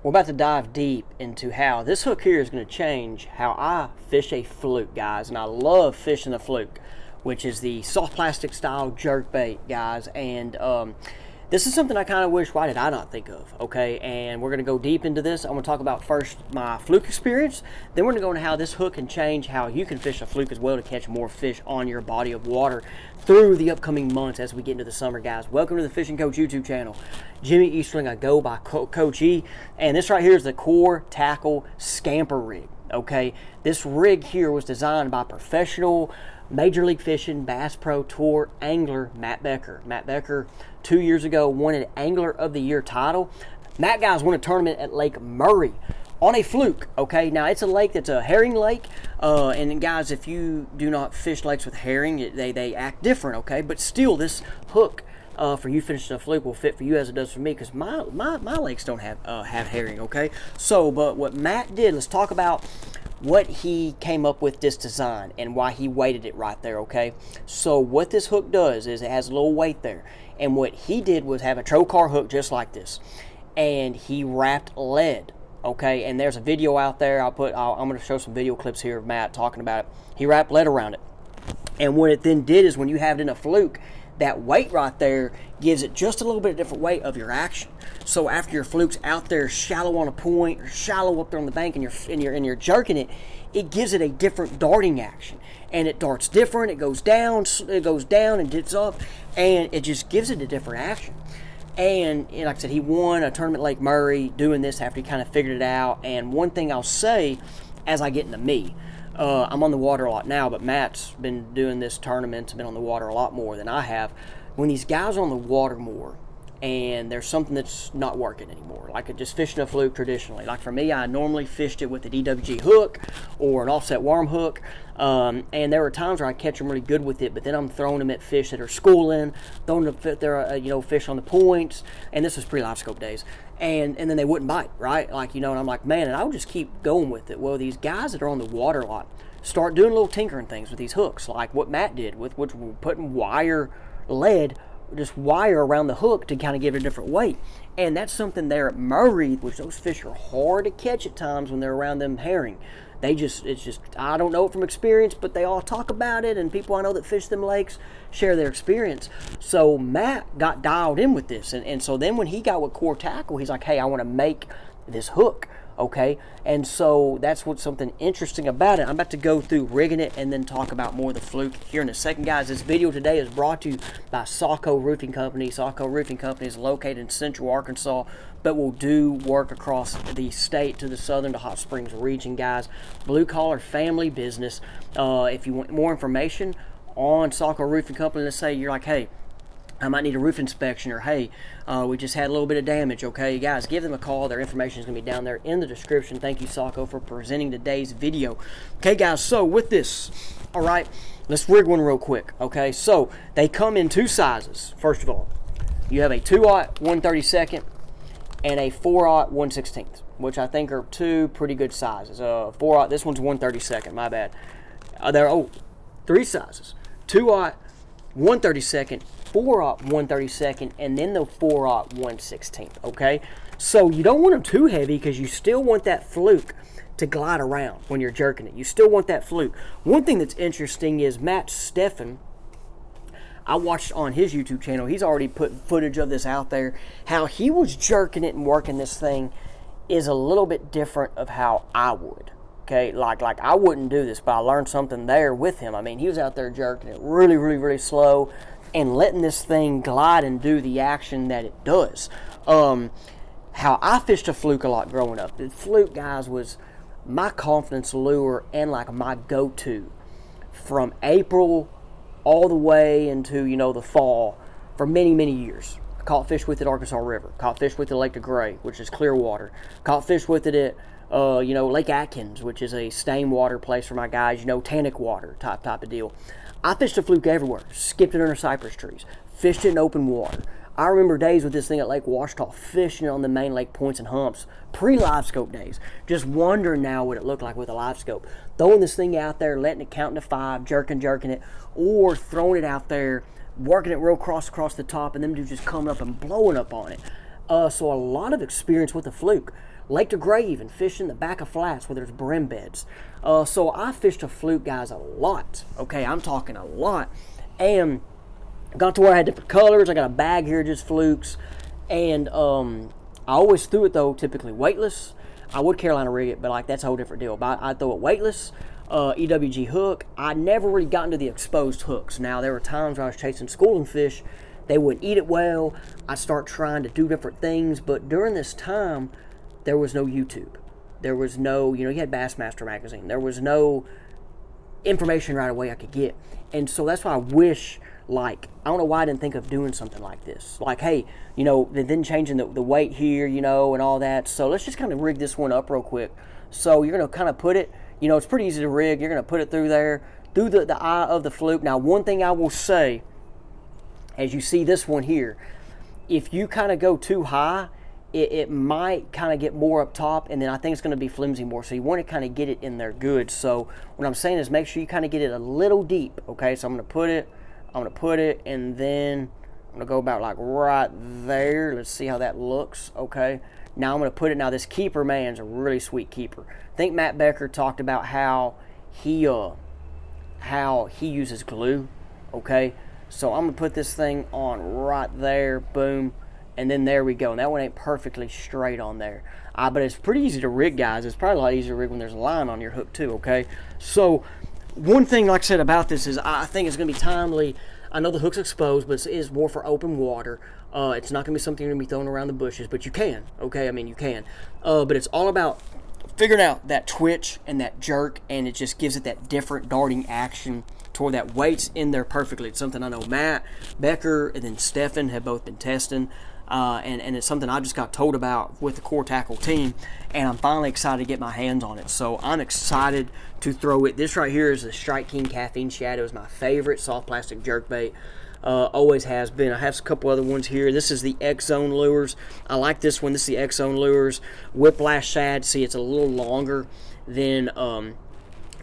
we're about to dive deep into how this hook here is going to change how I fish a fluke, guys. And I love fishing the fluke, which is the soft plastic style jerk bait, guys. And this is something I kind of wish, why did I not think of? Okay, and we're going to go deep into this. I'm going to talk about first my fluke experience. Then we're going to go into how this hook can change how you can fish a fluke as well to catch more fish on your body of water through the upcoming months as we get into the summer, guys. Welcome to the Fishing Coach YouTube channel. Jimmy Easterling, I go by Coach E. And this right here is the Core Tackle Scamper rig. Okay, this rig here was designed by professional Major League Fishing Bass Pro Tour angler Matt Becker. Matt Becker 2 years ago won an Angler of the Year title. Matt, guys, won a tournament at Lake Murray on a fluke. Okay, now it's a lake that's a herring lake, and guys, if you do not fish lakes with herring, they act different. Okay, but still, this hook for you fishing a fluke will fit for you as it does for me, because my lakes don't have herring. Okay, so but what Matt did, let's talk about what he came up with this design and why he weighted it right there. Okay, so what this hook does is it has a little weight there, and what he did was have a trocar hook just like this, and he wrapped lead. Okay, and there's a video out there. I'm going to show some video clips here of Matt talking about it. He wrapped lead around it, and what it then did is when you have it in a fluke, that weight right there gives it just a little bit of different weight of your action. So after your fluke's out there shallow on a point or shallow up there on the bank and you're jerking it, it gives it a different darting action. And it darts different, it goes down and dips up, and it just gives it a different action. And like I said, he won a tournament at Lake Murray doing this after he kind of figured it out. And one thing I'll say as I get into me, I'm on the water a lot now, but Matt's been doing this tournament, been on the water a lot more than I have. When these guys are on the water more and there's something that's not working anymore, like just fishing a fluke traditionally. Like for me, I normally fished it with a DWG hook or an offset worm hook, and there were times where I catch them really good with it, but then I'm throwing them at fish that are schooling, throwing them at their fish on the points, and this was pre-live scope days. And then they wouldn't bite, right? Like, and I'm like, man, and I would just keep going with it. Well, these guys that are on the water a lot start doing little tinkering things with these hooks, like what Matt did with which we're putting lead, just wire around the hook to kind of give it a different weight. And that's something there at Murray, which those fish are hard to catch at times when they're around them herring. It's just, I don't know it from experience, but they all talk about it, and people I know that fish them lakes share their experience. So Matt got dialed in with this, and so then when he got with Core Tackle, he's like, hey, I want to make this hook, okay? And so that's what's something interesting about it. I'm about to go through rigging it and then talk about more of the fluke here in a second, guys. This video today is brought to you by Saco Roofing Company. Saco Roofing Company is located in Central Arkansas, but will do work across the state to the southern to Hot Springs region, guys. Blue collar family business. If you want more information on Saco Roofing Company, let's say you're like, hey, I might need a roof inspection, or hey, we just had a little bit of damage. Okay, guys, give them a call. Their information is going to be down there in the description. Thank you, Saco, for presenting today's video. Okay, guys, so with this, all right, let's rig one real quick. Okay, so they come in two sizes. First of all, you have a 2/0 1/32 and a 4/0 1/16, which I think are two pretty good sizes. 4/0, this one's 1/32, my bad. There are three sizes: 2/0 1/32, 4/0 1/32, and then the 4/0 1/16. Okay, so you don't want them too heavy because you still want that fluke to glide around when you're jerking it. You still want that fluke. One thing that's interesting is Matt Steffen, I watched on his YouTube channel, he's already put footage of this out there. How he was jerking it and working this thing is a little bit different of how I would. Okay, like I wouldn't do this, but I learned something there with him. I mean, he was out there jerking it really, really, really slow and letting this thing glide and do the action that it does. How I fished a fluke a lot growing up. The fluke, guys, was my confidence lure and like my go-to from April all the way into, the fall for many, many years. I caught fish with it at Arkansas River. Caught fish with it at Lake DeGray, which is clear water. Caught fish with it at, Lake Atkins, which is a stain water place for my guys, tannic water type of deal. I fished a fluke everywhere. Skipped it under cypress trees. Fished it in open water. I remember days with this thing at Lake Washita, fishing on the main lake points and humps, pre-live scope days, just wondering now what it looked like with a live scope. Throwing this thing out there, letting it count to 5, jerking it, or throwing it out there, working it real across the top, and them dudes just coming up and blowing up on it. So a lot of experience with the fluke. Lake de Grave and fishing the back of flats where there's brim beds. So I fished a fluke, guys, a lot. Okay, I'm talking a lot. And got to where I had different colors. I got a bag here, just flukes. And I always threw it, though, typically weightless. I would Carolina rig it, but like that's a whole different deal. But I'd throw it weightless, EWG hook. I never really got into the exposed hooks. Now, there were times where I was chasing schooling fish. They wouldn't eat it well. I'd start trying to do different things. But during this time, there was no YouTube. There was no, you had Bassmaster magazine. There was no information right away I could get. And so that's why I wish, I don't know why I didn't think of doing something like this. Like, hey, then changing the weight here, and all that. So let's just kind of rig this one up real quick. So you're going to kind of put it, it's pretty easy to rig. You're going to put it through there, through the eye of the fluke. Now, one thing I will say, as you see this one here, if you kind of go too high, it might kind of get more up top, and then I think it's going to be flimsy more. So you want to kind of get it in there good. So what I'm saying is make sure you kind of get it a little deep. Okay, so I'm going to put it, and then I'm going to go about like right there. Let's see how that looks. Okay, now I'm going to put it. Now this keeper, man's a really sweet keeper. I think Matt Becker talked about how he uses glue. Okay, so I'm going to put this thing on right there. Boom. And then there we go. And that one ain't perfectly straight on there. But it's pretty easy to rig, guys. It's probably a lot easier to rig when there's a line on your hook too, okay? So one thing, like I said, about this is I think it's going to be timely. I know the hook's exposed, but it is more for open water. It's not going to be something you're going to be throwing around the bushes, but you can, okay? I mean, you can. But it's all about figuring out that twitch and that jerk, and it just gives it that different darting action to where that weight's in there perfectly. It's something I know Matt Becker and then Stefan have both been testing. And it's something I just got told about with the Core Tackle team, and I'm finally excited to get my hands on it. So I'm excited to throw it. This right here is the Strike King Caffeine Shadow. It's my favorite soft plastic jerkbait. Always has been. I have a couple other ones here. This is the X-Zone Lures. I like this one. This is the X-Zone Lures Whiplash Shad. See, it's a little longer than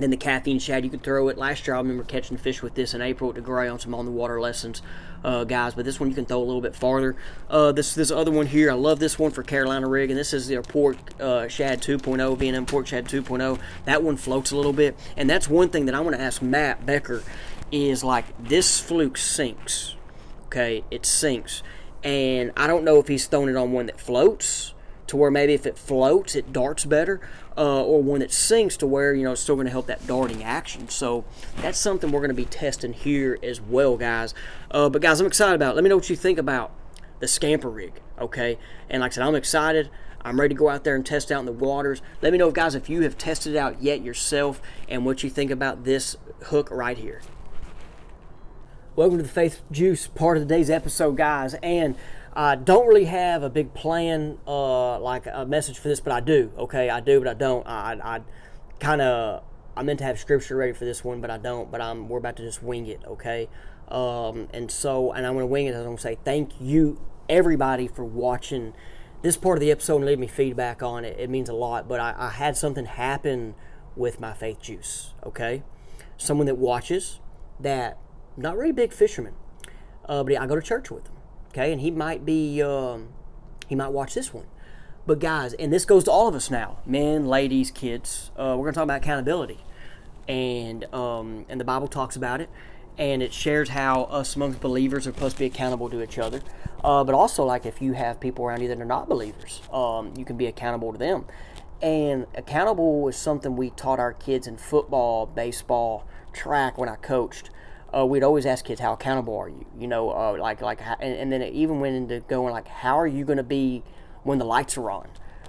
the Caffeine Shad. You can throw it. Last year I remember catching fish with this in April at the Gray on some on the water lessons, guys. But this one you can throw a little bit farther. This other one here, I love this one for Carolina rig, and this is the Pork Shad 2.0, V&M Pork Shad 2.0. That one floats a little bit, and that's one thing that I want to ask Matt Becker is like this fluke sinks. Okay, it sinks, and I don't know if he's throwing it on one that floats to where maybe if it floats, it darts better, or one that sinks to where, it's still going to help that darting action. So that's something we're going to be testing here as well, guys. But guys, I'm excited about it. Let me know what you think about the Scamper rig, okay? And like I said, I'm excited. I'm ready to go out there and test out in the waters. Let me know, guys, if you have tested it out yet yourself and what you think about this hook right here. Welcome to the Faith Juice part of today's episode, guys. And I don't really have a big plan, like a message for this, but I do. Okay, I do, but I don't. I meant to have scripture ready for this one, but I don't. But we're about to just wing it. Okay, and I'm going to wing it. I'm going to say thank you, everybody, for watching this part of the episode and leaving me feedback on it. It means a lot. But I had something happen with my Faith Juice. Okay, someone that watches that, not really big fisherman, but I go to church with him. Okay, and he might watch this one. But guys, and this goes to all of us now, men, ladies, kids. We're going to talk about accountability, and the Bible talks about it, and it shares how us amongst believers are supposed to be accountable to each other. But also, like if you have people around you that are not believers, you can be accountable to them. And accountable is something we taught our kids in football, baseball, track when I coached. We'd always ask kids, how accountable are you? And then it even went into going like, how are you going to be when the lights are on?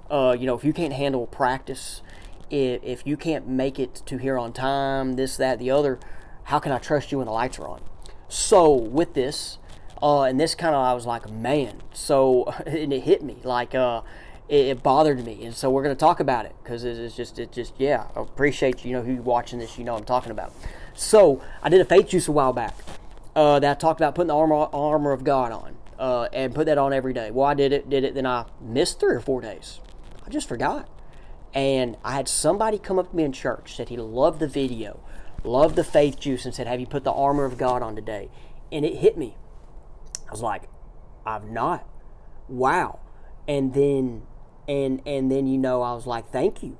If you can't handle practice, if you can't make it to here on time, this, that, the other, how can I trust you when the lights are on? So with this, and this kind of, I was like, man, so, and it hit me, like, it bothered me. And so we're going to talk about it because it's just, yeah, I appreciate you, who you're watching this, I'm talking about. So I did a Faith Juice a while back that I talked about putting the armor of God on and put that on every day. Well, I did it, then I missed 3 or 4 days. I just forgot. And I had somebody come up to me in church, said he loved the video, loved the Faith Juice, and said, have you put the armor of God on today? And it hit me. I was like, I've not. Wow. And then and then I was like, thank you.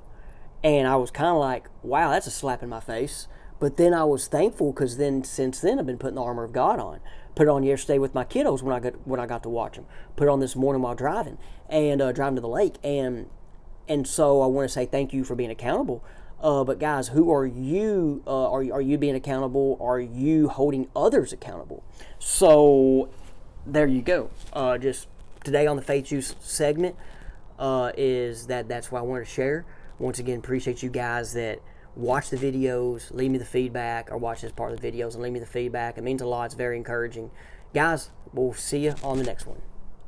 And I was kind of like, wow, that's a slap in my face. But then I was thankful because then since then I've been putting the armor of God on. Put it on yesterday with my kiddos when I got to watch them. Put it on this morning while driving and driving to the lake. And so I want to say thank you for being accountable. But guys, who are you? Are you being accountable? Are you holding others accountable? So there you go. Just today on the Faith Juice segment that's what I wanted to share. Once again, appreciate you guys that watch the videos, leave me the feedback, or watch this part of the videos and leave me the feedback. It means a lot. It's very encouraging. Guys, we'll see you on the next one.